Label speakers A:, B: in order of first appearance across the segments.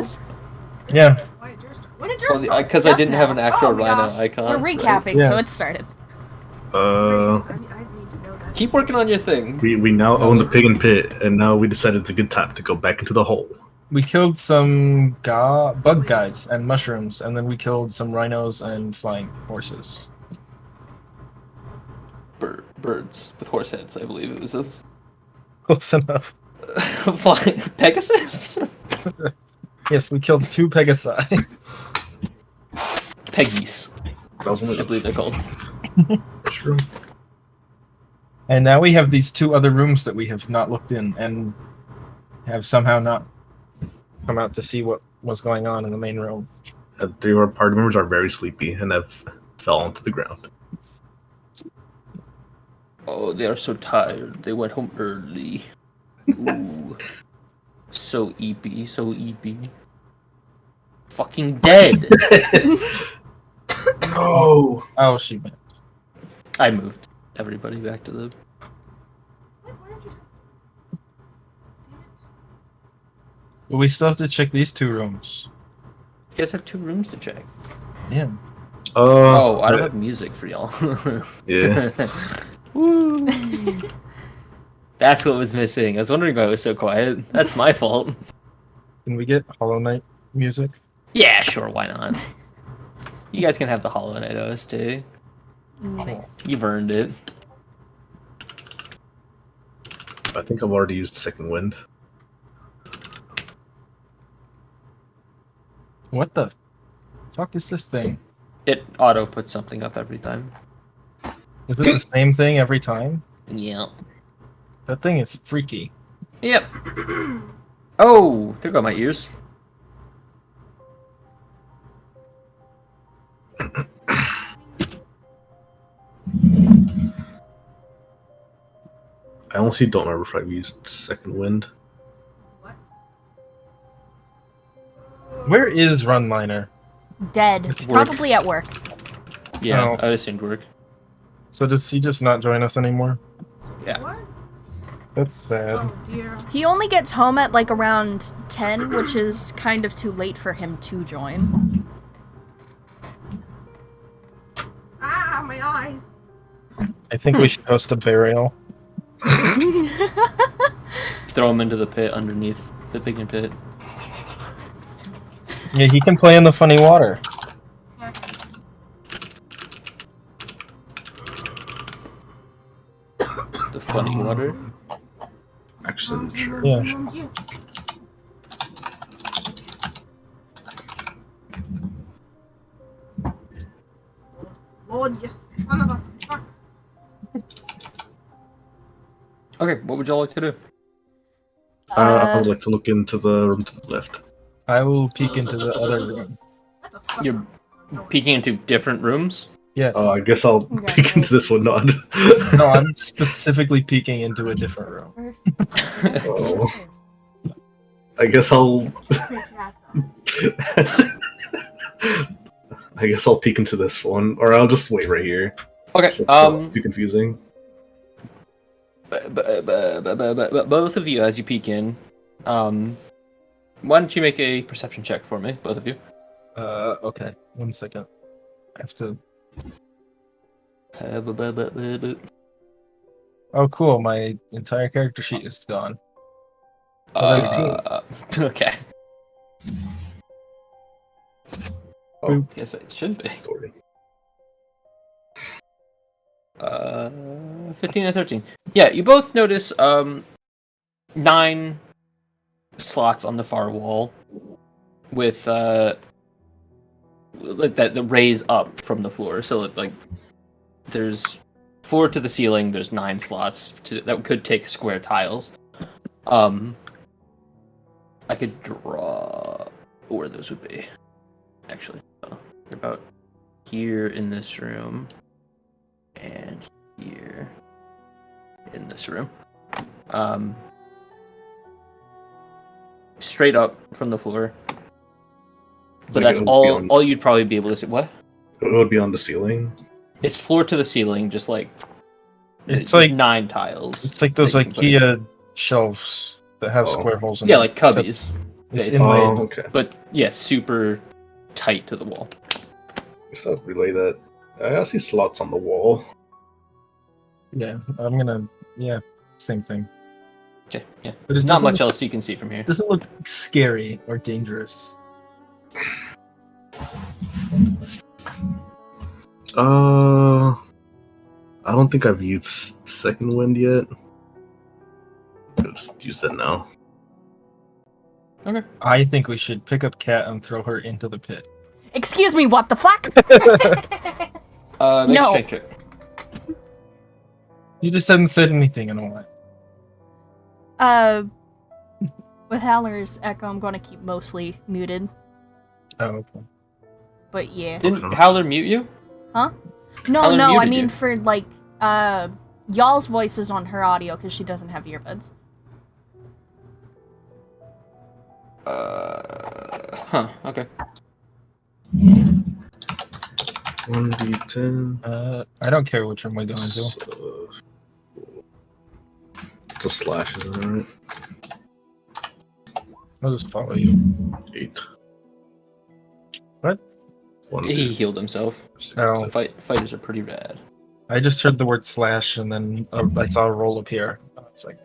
A: levels?
B: Yeah.
C: When did yours start?
A: Because I
D: Just
A: didn't have an
D: now.
A: actual
C: Oh my
A: rhino
C: gosh.
A: icon.
D: We're
A: right?
D: recapping,
B: Yeah.
D: so it started.
C: I need to know that.
A: Keep working on your thing.
E: We now own the pig and pit, and now we decided it's a good time to go back into the hole.
B: We killed some bug guys and mushrooms, and then we killed some rhinos and flying horses.
A: Birds with horse heads, I believe it was.
B: Close enough.
A: Flying Pegasus?
B: Yes, we killed 2 Pegasi.
A: Peggies,
E: That was only
A: I believe they're called.
E: mushroom.
B: And now we have these 2 other rooms that we have not looked in, and have somehow not come out to see what was going on in the main room.
E: 3 of our party members are very sleepy and have fell onto the ground.
A: Oh, they are so tired. They went home early. Ooh. So eepy, so eepy. Fucking dead!
E: No!
B: Oh, she went.
A: I moved everybody back to the...
B: But we still have to check these 2 rooms.
A: You guys have 2 rooms to check.
B: Yeah.
A: Oh, I don't have music for y'all.
E: Yeah.
A: Woo! That's what was missing. I was wondering why it was so quiet. That's my fault.
B: Can we get Hollow Knight music?
A: Yeah, sure, why not? You guys can have the Hollow Knight OST.
D: Nice.
A: You've earned it.
E: I think I've already used Second Wind.
B: What the fuck is this thing?
A: It auto puts something up every time.
B: Is it the same thing every time?
A: Yeah.
B: That thing is freaky.
A: Yep. Oh, there go my ears.
E: I honestly don't remember if I've used Second Wind.
B: Where is Runliner?
D: Dead.
A: Work.
D: Probably at work.
A: Yeah,
B: Oh.
A: I assumed work.
B: So does he just not join us anymore?
A: Yeah.
C: What?
B: That's sad.
C: Oh dear.
D: He only gets home at like around 10, which is kind of too late for him to join.
C: Ah, my eyes.
B: I think we should host a burial.
A: Throw him into the pit underneath the pig and pit.
B: Yeah, he can play in the funny water.
A: The funny water.
E: Actually, sure.
B: Yeah.
C: Lord, you son of a fuck.
A: Okay, what would y'all like to do?
E: I would like to look into the room to the left.
B: I will peek into the other room.
C: What the fuck?
A: You're peeking into different rooms?
B: Yes.
E: Oh, I guess I'll
D: Okay.
E: peek into this one, not.
B: No, I'm specifically peeking into a different room.
E: Oh. I guess I'll. I guess I'll peek into this one, or I'll just wait right here.
A: Okay,
E: So it's not too confusing.
A: both of you, as you peek in, why don't you make a perception check for me, both of you?
B: Okay. 1 second. I have to. Oh, cool. My entire character sheet is gone.
A: Okay.
E: Oh,
A: Yes, it should be.
E: Gordon.
A: 15 and 13. Yeah, you both notice 9 slots on the far wall with like that raise up from the floor. So like there's floor to the ceiling. There's 9 slots that could take square tiles. I could draw where those would be. Actually, they're about here in this room, and here in this room. Straight up from the floor. But
E: Like
A: that's
E: it would be
A: all you'd probably be able to see. What?
E: It would be on the ceiling.
A: It's floor to the ceiling, just like
B: It's
A: there's
B: like
A: 9 tiles.
B: It's like those
A: that you can put in.
B: IKEA shelves that have
E: Oh.
B: square holes in
A: Yeah,
B: them.
A: like cubbies.
B: It's
A: Base.
B: inlaid.
E: Oh, okay.
A: But yeah, super tight to the wall.
E: Guess I'll relay that. I see slots on the wall.
B: Yeah, I'm gonna. Yeah, same thing.
A: Okay, yeah.
B: But it
A: Not
B: doesn't
A: much
B: look,
A: else you can see from here.
B: doesn't look scary or dangerous.
E: I don't think I've used second wind yet. I'll just use that now.
A: Okay.
B: I think we should pick up Cat and throw her into the pit.
D: Excuse me, what the fuck?
A: Make
D: No.
A: a strength check.
B: You just hadn't said anything in a while.
D: With Haller's echo, I'm gonna keep mostly muted.
B: Oh, okay.
D: But yeah.
A: Didn't Howler mute you?
D: No,
A: Howler
D: no, I
A: muted
D: mean
A: you.
D: for like, y'all's voices on her audio because she doesn't have earbuds.
A: Okay.
E: 1d10.
B: I don't care which room we go into.
E: The slash is alright.
B: I'll just follow you.
E: 8.
B: What?
A: He healed himself.
B: Oh.
A: Fighters are pretty rad.
B: I just heard the word slash and then I saw a roll appear. It's like,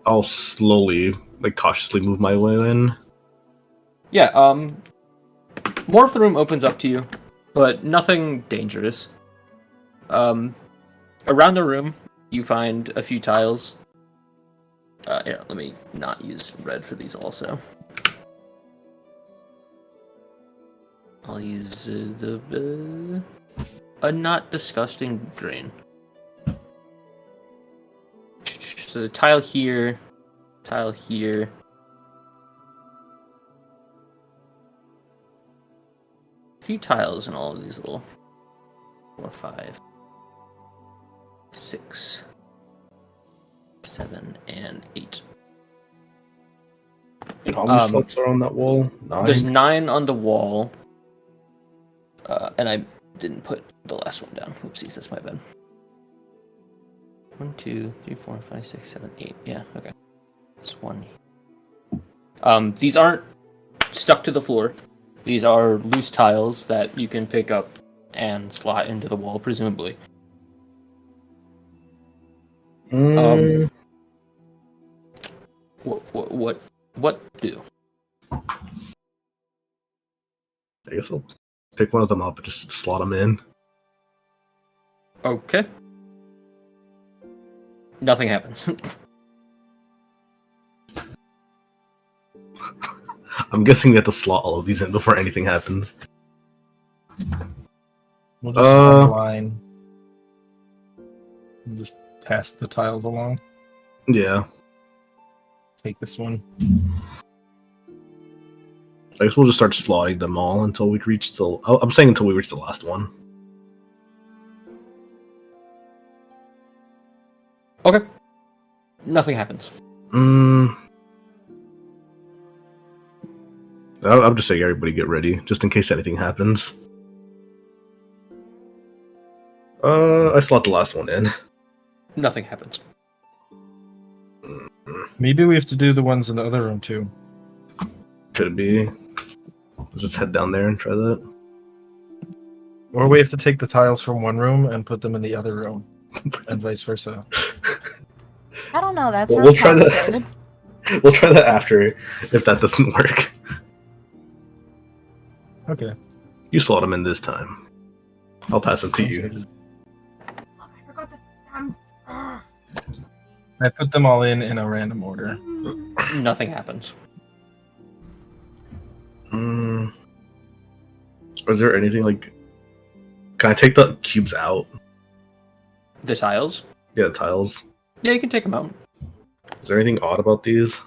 E: I'll slowly, like cautiously move my way in.
A: Yeah, more of the room opens up to you, but nothing dangerous. Around the room, you find a few tiles. Yeah, let me not use red for these also. I'll use a not disgusting green. So there's a tile here, tile here. A few tiles in all of these little 4, 5, 6, 7, and 8.
E: And how many slots are on that wall? 9?
A: There's 9 on the wall. And I didn't put the last one down. Oopsies, that's my bad. 1, 2, 3, 4, 5, 6, 7, 8. Yeah, okay. There's 1. These aren't stuck to the floor. These are loose tiles that you can pick up and slot into the wall, presumably. What do?
E: I guess I'll pick one of them up and just slot them in.
A: Okay. Nothing happens.
E: I'm guessing we have to slot all of these in before anything happens.
B: we'll just run a line. We'll just pass the tiles along.
E: Yeah.
B: Take this one.
E: I guess we'll just start slotting them all until we reach the... I'm saying until we reach the last one.
A: Okay. Nothing happens.
E: I'll just say everybody get ready, just in case anything happens. I slot the last one in.
A: Nothing happens.
B: Maybe we have to do the ones in the other room too.
E: Could be. Let's just head down there and try that.
B: Or we have to take the tiles from one room and put them in the other room. And vice versa.
D: I don't know, that
E: Well,
D: sounds
E: we'll try that.
D: complicated.
E: We'll try that after, if that doesn't work.
B: Okay.
E: You slot them in this time. I'll pass them to
B: Sounds
E: you.
B: good.
C: Look, I forgot the damn.
B: I put them all in a random order.
A: Nothing happens.
E: Is there anything like... Can I take the cubes out?
A: The tiles?
E: Yeah, the tiles.
A: Yeah, you can take them out.
E: Is there anything odd about these?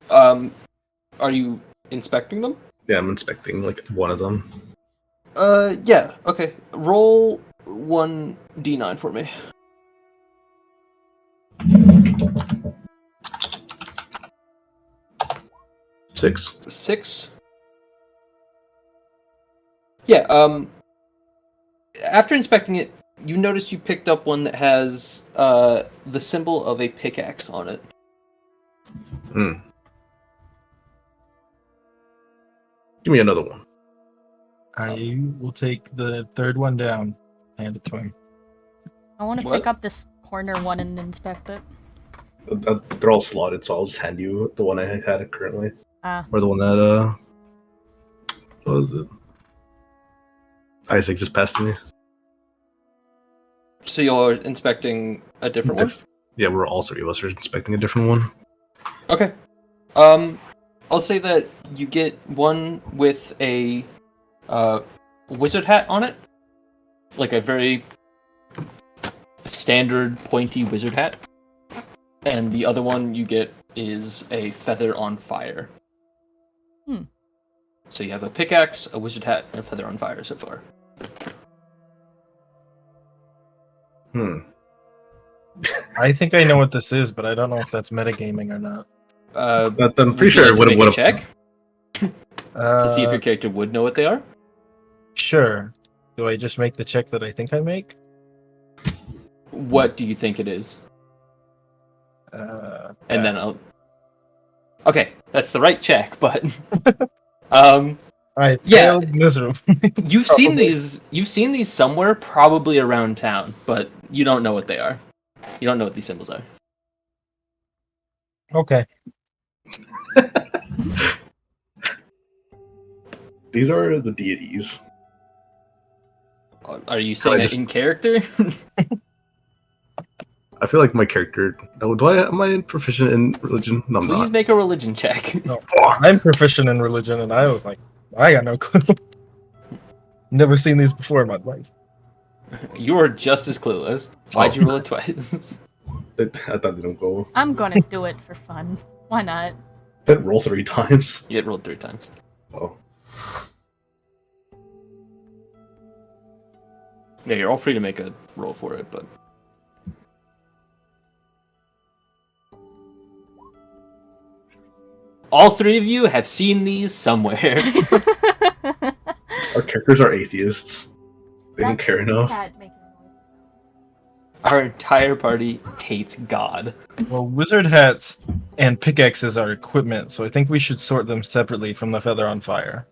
A: Are you inspecting them?
E: Yeah, I'm inspecting like one of them.
A: Yeah. Okay. Roll 1d9 for me.
E: Six.
A: 6. Yeah, after inspecting it, you notice you picked up one that has the symbol of a pickaxe on it.
E: Hmm. Give me another one.
B: I will take the third one down. Hand it to him.
D: I want to
A: What?
D: pick up this corner one and inspect it.
E: They're all slotted, so I'll just hand you the one I had currently.
D: Ah.
E: Or the one that, what was it? Isaac just passed to me.
A: So you're inspecting a different one?
E: Yeah, we're all three of us are inspecting a different one.
A: Okay. I'll say that you get one with a wizard hat on it, like a very standard pointy wizard hat, and the other one you get is a feather on fire. So you have a pickaxe, a wizard hat, and a feather on fire so far.
B: I think I know what this is, but I don't know if that's metagaming or not.
E: But I'm pretty sure it would have.
A: Check to see if
B: Uh,
A: your character would know what they are.
B: Sure. Do I just make the check that I think I make?
A: What do you think it is? And then I'll. Okay, that's the right check, but
B: I
A: Yeah.
B: failed miserably.
A: you've seen
B: Probably.
A: these. You've seen these somewhere, probably around town, but you don't know what they are. You don't know what these symbols are.
B: Okay.
E: These are the deities.
A: Are you saying that
E: just-
A: in character?
E: I feel like my character. Oh, am I proficient in religion? No, I'm
A: Please
E: not.
A: make a religion check.
B: I'm proficient in religion, and I was like, I got no clue. Never seen these before in my life.
A: You are just as clueless. Why'd you roll it twice?
E: I thought they don't go.
D: I'm gonna do it for fun. Why not?
E: Didn't roll 3 times.
A: You rolled 3 times.
E: Oh.
A: Yeah, you're all free to make a roll for it, but all 3 of you have seen these somewhere.
E: Our characters are atheists. They don't care enough.
A: Our entire party hates God.
B: Well, wizard hats and pickaxes are equipment, so I think we should sort them separately from the feather on fire.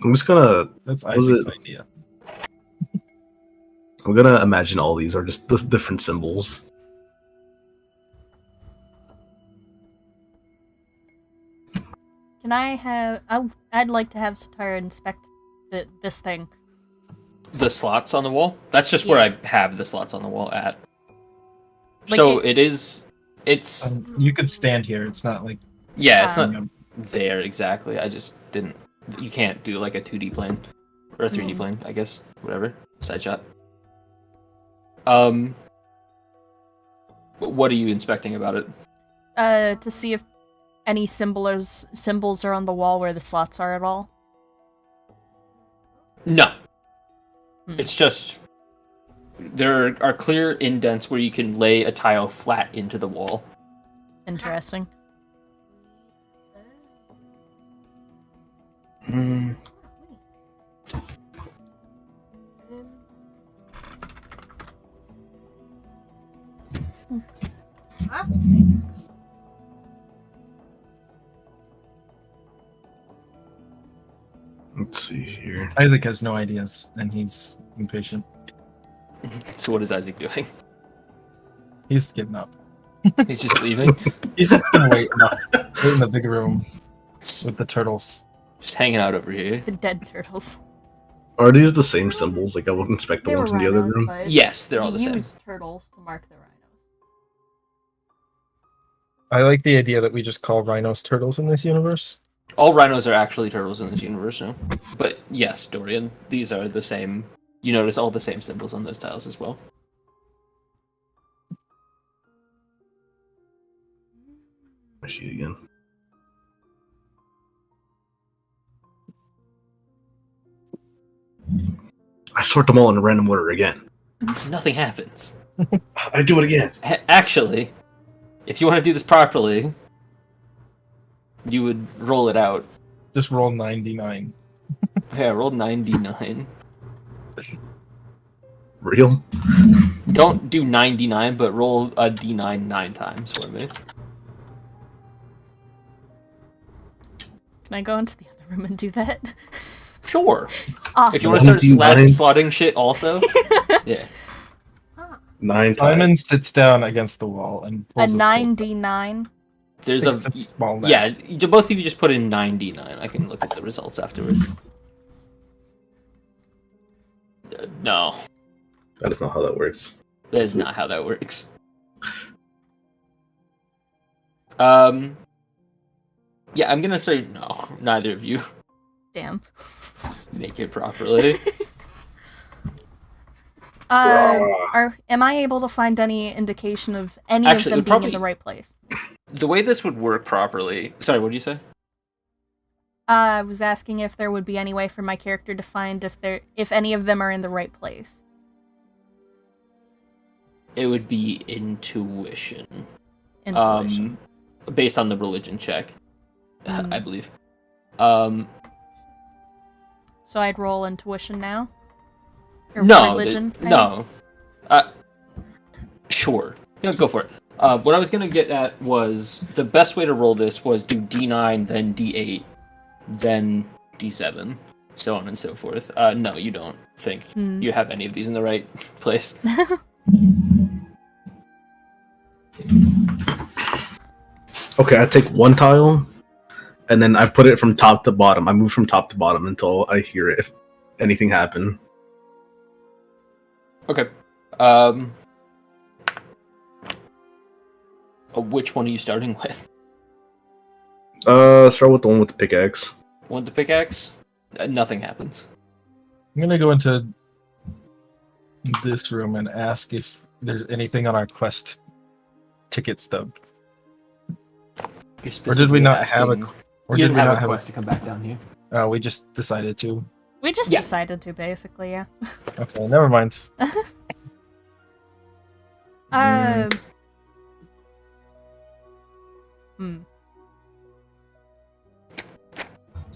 E: I'm just gonna.
B: That's
E: Was
B: Isaac's
E: it-
B: idea.
E: I'm gonna imagine all these are just different symbols.
D: Can I have? I'd like to have Satara inspect this thing.
A: The slots on the wall? That's just where
D: Yeah.
A: I have the slots on the wall at.
D: Like
A: So it's
B: You could stand here. It's not like
A: yeah, it's
D: Um,
A: not there exactly. I just didn't. You can't do like a 2D plane or a 3D plane, I guess. Whatever. Side shot. What are you inspecting about it?
D: To see if any symbols are on the wall where the slots are at all.
A: No.
D: Hmm.
A: It's just there are clear indents where you can lay a tile flat into the wall.
D: Interesting.
E: Hmm.
C: Huh?
E: Let's see here.
B: Isaac has no ideas, and he's impatient.
A: So what is Isaac doing?
B: He's giving up.
A: He's just leaving,
B: He's just gonna wait in the big room with the turtles.
A: just hanging out over here.
D: The dead turtles.
E: Are these the same symbols? Like I will inspect the
D: They were
E: ones in the other
D: rhinos,
E: room.
D: but
A: Yes, they're all
D: we
A: the same.
D: use turtles to mark the rhinos.
B: I like the idea that we just call rhinos turtles in this universe.
A: All rhinos are actually turtles in this universe, no? But yes, Dorian, these are the same. You notice all the same symbols on those tiles as well.
E: I see again. I sort them all in random order again.
A: Nothing happens.
E: I do it again.
A: Actually, if you want to do this properly, you would roll it out.
B: Just roll 99.
A: Yeah, roll 99.
E: Real?
A: Don't do 99, but roll a d9 9 times for me.
D: Can I go into the other room and do that?
A: Sure.
D: Awesome.
A: If you want to start
E: 1d9?
A: slotting shit also, yeah.
E: 9
B: Simon
E: times.
B: sits down against the wall and
D: A
B: pulls his
D: 9d9.
A: There's
B: It's a small map.
A: yeah. Both of you just put in 9d9. I can look at the results afterwards. No,
E: That is not how that works.
A: that is not how that works. Yeah, I'm gonna say no. Neither of you
D: Damn.
A: make it properly.
D: Am I able to find any indication of any
A: Actually,
D: of them
A: it
D: being in
A: probably-
D: the right place?
A: The way this would work properly. Sorry, what did you say?
D: I was asking if there would be any way for my character to find if any of them are in the right place.
A: It would be intuition.
D: Intuition.
A: Based on the religion check, I believe.
D: So I'd roll intuition now? Or
A: No,
D: religion?
A: no. Sure. Yeah, go for it. What I was gonna get at was the best way to roll this was do D9, then D8, then D7, so on and so forth. No, you don't think you have any of these in the right place.
E: Okay, I take one tile, and then I put it from top to bottom. I move from top to bottom until I hear it. If anything happen.
A: Okay. Which one are you starting with?
E: Start with the one with the pickaxe.
A: One with the pickaxe? Nothing happens.
B: I'm gonna go into this room and ask if there's anything on our quest ticket stub.
A: You're
B: Or did we not have a?
A: specifically
B: Or
A: asking- you
B: did
A: didn't
B: we
A: have
B: not
A: a
B: have
A: quest to come back down here.
B: a? We just decided to.
D: We just
A: Yeah.
D: decided to, basically, yeah.
B: Okay, never mind.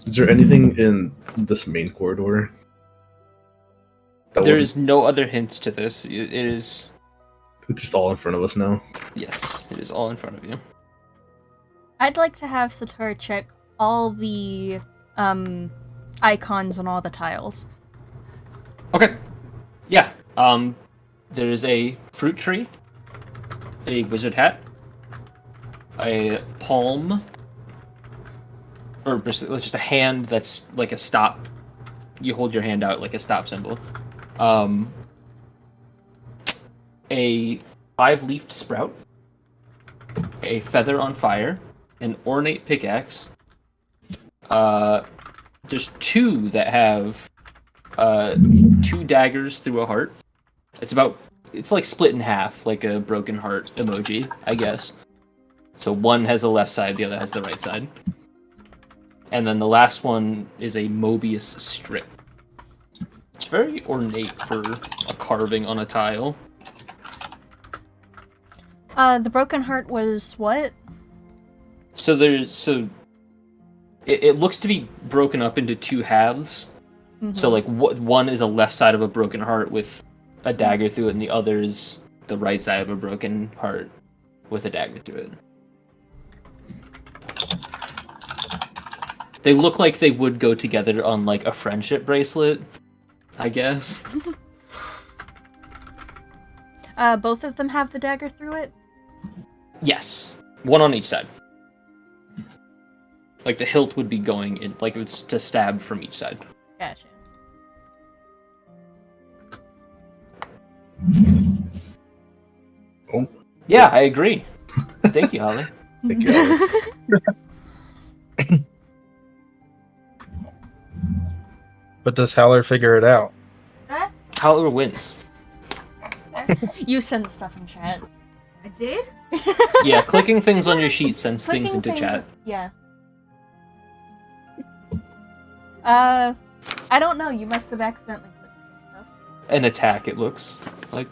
E: Is there anything in this main corridor?
A: There is no other hints to this. It is...
E: It's just all in front of us now.
A: Yes, it is all in front of you.
D: I'd like to have Sator check all the icons on all the tiles.
A: Okay. Yeah. There is a fruit tree, a wizard hat, a palm, or just a hand that's like a stop. You hold your hand out like a stop symbol. A 5-leafed sprout, a feather on fire, an ornate pickaxe. There's 2 that have 2 daggers through a heart. It's like split in half, like a broken heart emoji, I guess. So one has the left side, the other has the right side. And then the last one is a Mobius strip. It's very ornate for a carving on a tile.
D: The broken heart was what?
A: So it looks to be broken up into 2 halves. So like one is a left side of a broken heart with a dagger through it, and the other is the right side of a broken heart with a dagger through it. They look like they would go together on like a friendship bracelet, I guess.
D: Both of them have the dagger through it?
A: Yes, one on each side. Like the hilt would be going in, like it's to stab from each side.
D: Gotcha.
E: Oh,
A: Yeah, I agree. Thank you, Holly.
E: thank you. Alex.
B: But does Howler figure it out?
A: Howler wins.
D: You send stuff in chat.
C: I did?
A: Yeah, clicking things on your sheet sends things
D: Clicking
A: into chat.
D: Yeah. I don't know. You must have accidentally clicked some stuff.
A: An attack, it looks like.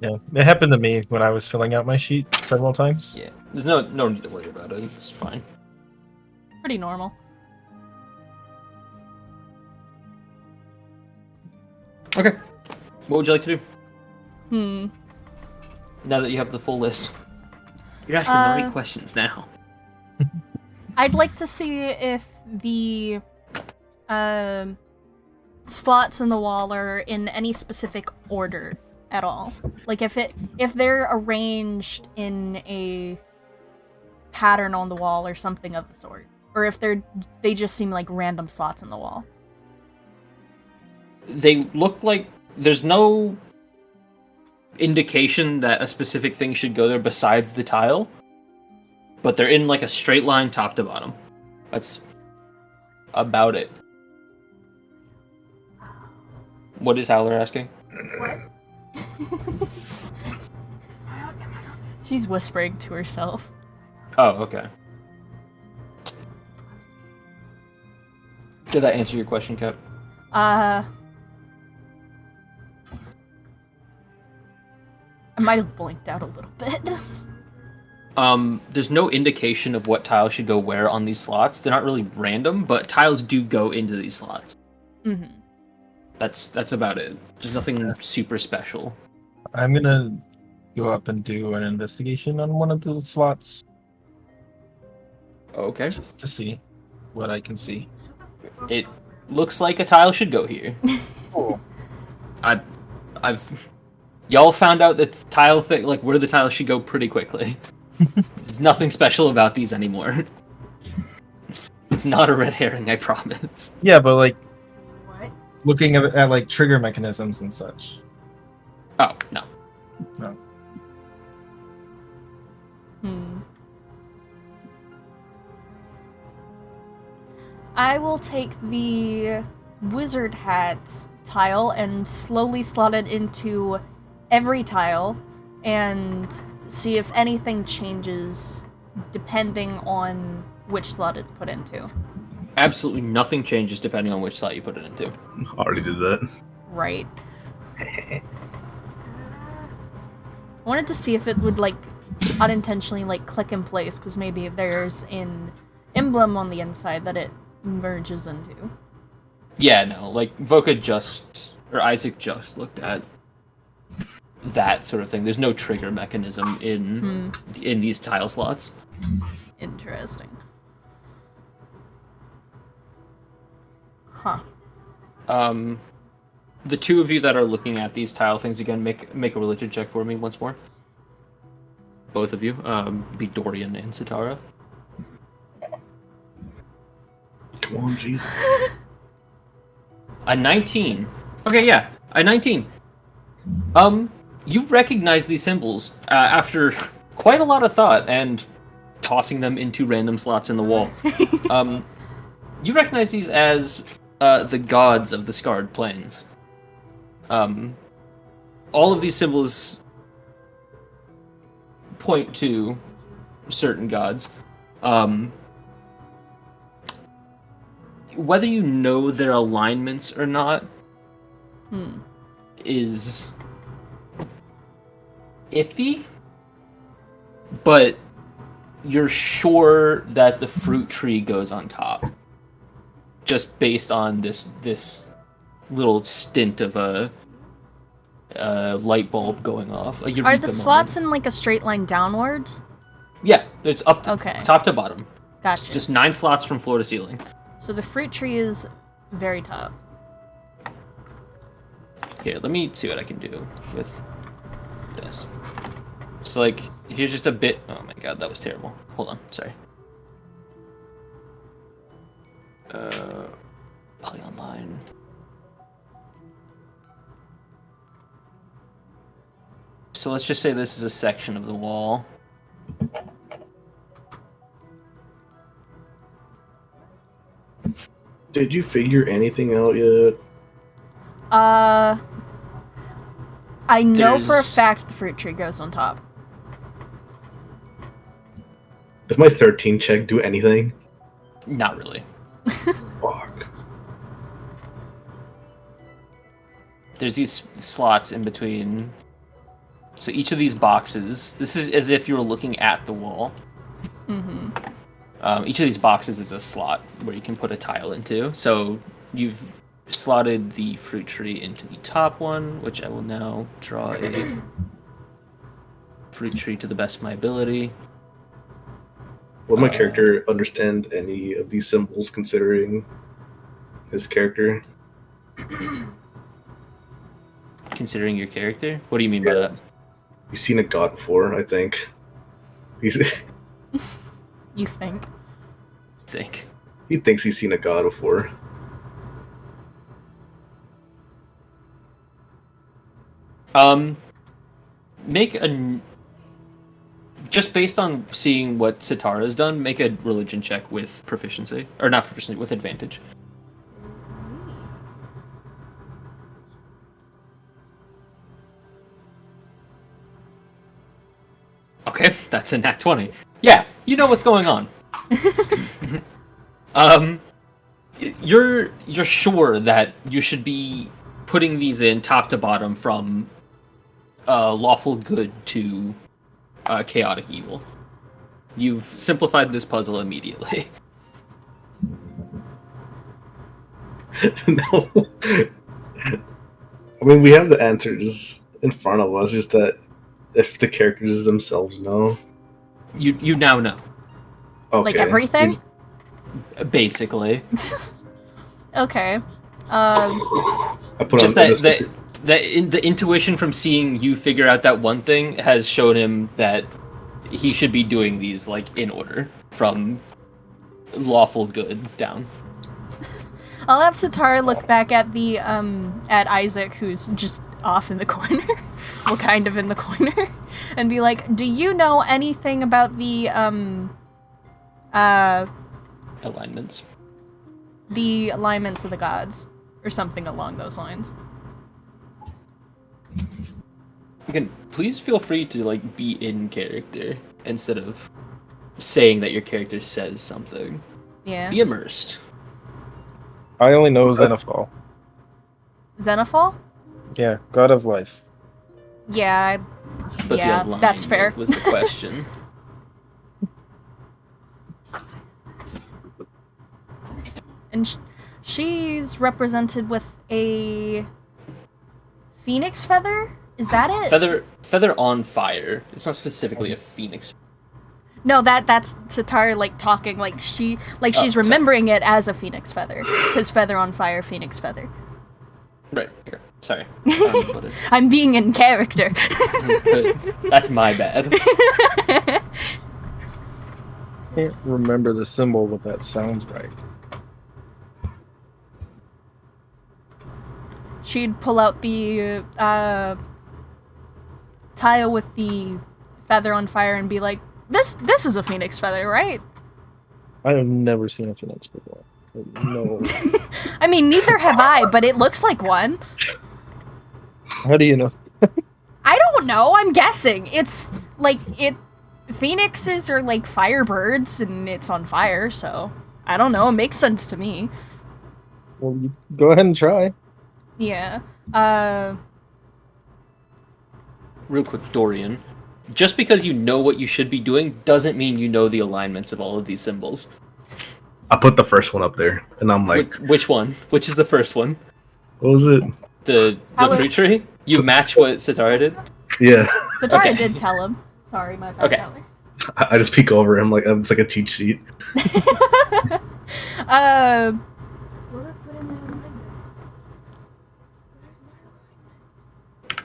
B: Yeah, it happened to me when I was filling out my sheet several times.
A: Yeah, there's no need to worry about it. It's fine.
D: Pretty normal.
A: Okay, what would you like to do?
D: Hmm.
A: Now that you have the full list, you're asking the right questions now.
D: I'd like to see if the slots in the wall are in any specific order at all. Like if they're arranged in a pattern on the wall or something of the sort, or if they just seem like random slots in the wall.
A: They look like there's no indication that a specific thing should go there besides the tile, but they're in like a straight line top to bottom. That's about it. What is Howler asking?
D: She's whispering to herself.
A: Oh, okay. Did that answer your question, Cap?
D: I might have blinked out a little bit.
A: There's no indication of what tile should go where on these slots. They're not really random, but tiles do go into these slots.
D: Mm-hmm.
A: That's about it. There's nothing super special.
B: I'm gonna go up and do an investigation on one of the slots
A: Okay.
B: to see what I can see.
A: It looks like a tile should go here.
B: Cool.
A: Y'all found out that the tile thing, like where the tiles should go pretty quickly. There's nothing special about these anymore. It's not a red herring, I promise.
B: Yeah, but like
C: What?
B: looking at like trigger mechanisms and such.
A: Oh, no.
B: No.
D: I will take the wizard hat tile and slowly slot it into every tile and see if anything changes depending on which slot it's put into.
A: Absolutely nothing changes depending on which slot you put it into.
E: Already did that.
D: Right. I wanted to see if it would, like, unintentionally, like, click in place, because maybe there's an emblem on the inside that it merges into.
A: Yeah, no, like Isaac just looked at that sort of thing. There's no trigger mechanism in these tile slots.
D: Interesting. Huh.
A: The two of you that are looking at these tile things again, make a religion check for me once more. Both of you, be Dorian and Sitara.
E: Come on, G.
A: A 19. Okay, yeah, a 19. You recognize these symbols after quite a lot of thought and tossing them into random slots in the wall. You recognize these as the gods of the Scarred Plains. All of these symbols point to certain gods. Whether you know their alignments or not is iffy, but you're sure that the fruit tree goes on top, just based on this little stint of a light bulb going off.
D: Are the slots in, like, a straight line downwards?
A: Yeah, it's up to
D: Okay.
A: top to bottom.
D: Gotcha.
A: It's just 9 slots from floor to ceiling.
D: So the fruit tree is very top.
A: Here, let me see what I can do with this. So, like, here's just a bit. Oh my god, that was terrible. Hold on, sorry. Polygon line. So let's just say this is a section of the wall.
E: Did you figure anything out yet?
D: I know for a
A: There's-
D: fact the fruit tree goes on top.
E: Does my 13 check do anything?
A: Not really.
E: Fuck.
A: There's these slots in between. So each of these boxes, this is as if you were looking at the wall.
D: Mm-hmm.
A: Each of these boxes is a slot where you can put a tile into. So you've slotted the fruit tree into the top one, which I will now draw a fruit tree to the best of my ability.
E: Will my character understand any of these symbols considering his character?
A: Considering your character? What do you mean by that?
E: He's seen a god before, I think. He's
D: You think?
A: Think.
E: he thinks he's seen a god before.
A: Make a... Just based on seeing what Sitara's done, make a religion check with proficiency. Or not proficiency, with advantage. Okay, that's a nat 20. Yeah, you know what's going on. You're sure that you should be putting these in top to bottom from lawful good to chaotic evil. You've simplified this puzzle immediately.
E: No. I mean, we have the answers in front of us, just that if the characters themselves know.
A: You now know,
E: Okay.
D: Like everything?
A: basically.
D: Okay.
E: I put
A: Just
E: on
A: the intuition from seeing you figure out that one thing has shown him that he should be doing these like in order from lawful good down.
D: I'll have Sitara look back at the at Isaac, who's just off in the corner. Well, kind of in the corner, and be like, "Do you know anything about the
A: Alignments.
D: the alignments of the gods, or something along those lines?"
A: Again, please feel free to like be in character instead of saying that your character says something.
D: Yeah.
A: Be immersed.
B: I only know Xenophal.
D: Xenophal?
B: Yeah, god of life.
D: Yeah.
A: But
D: Yeah,
A: the
D: that's fair.
A: was the question.
D: And she's represented with a phoenix feather? Is that it?
A: Feather on fire. It's not specifically a phoenix.
D: No, that's Sitara like talking like she's
A: sorry.
D: remembering it as a phoenix feather. Because feather on fire, phoenix feather.
A: Right. Here. Sorry.
D: I'm being in character.
A: That's my bad.
B: Can't remember the symbol, but that sounds right.
D: She'd pull out the tile with the feather on fire and be like, This is a phoenix feather, right?
B: I have never seen a phoenix before. No.
D: I mean, neither have I, but it looks like one.
B: How do you know?
D: I don't know, I'm guessing. It's like phoenixes are like firebirds and it's on fire, so I don't know, it makes sense to me.
B: Well, you go ahead and try.
D: Yeah.
A: Real quick, Dorian. Just because you know what you should be doing doesn't mean you know the alignments of all of these symbols.
E: I put the first one up there, and I'm like,
A: Which one? Which is the first one?
E: what was it?
A: The fruit tree? You match what Sitara did?
E: Yeah.
D: Sitara
A: Okay.
D: did tell him. Sorry, my bad.
A: Okay.
D: Tyler.
E: I just peek over him like it's like a cheat sheet.
C: What do I put in the alignment? Where's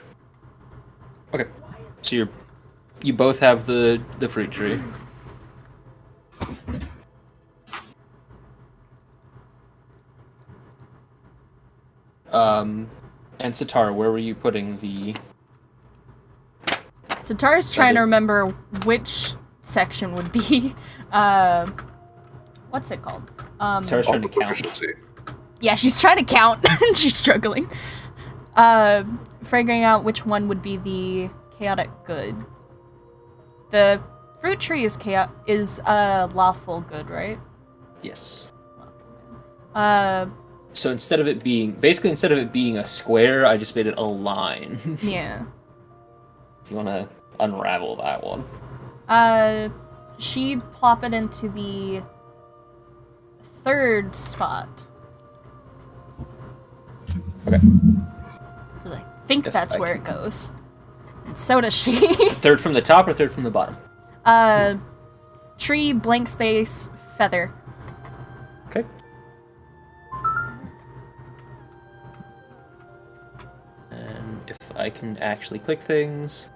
C: my alignment?
A: Okay.
C: Why is
A: So you both have the fruit tree. And Sitara, where were you putting the...
D: Sitara's trying to remember which section would be, what's it called?
A: Sitara's trying to count.
E: Proficiency.
D: Yeah, she's trying to count, and she's struggling. Figuring out which one would be the chaotic good. The fruit tree is lawful good, right?
A: Yes.
D: Uh,
A: So instead of it being a square, I just made it a line.
D: yeah.
A: If you want to unravel that one.
D: She'd plop it into the third spot.
A: Okay.
D: 'Cause I think
A: If
D: that's
A: I
D: where
A: can-
D: it goes. And so does she.
A: Third from the top or third from the bottom?
D: Tree, blank space, feather.
A: Okay. And if I can actually click things.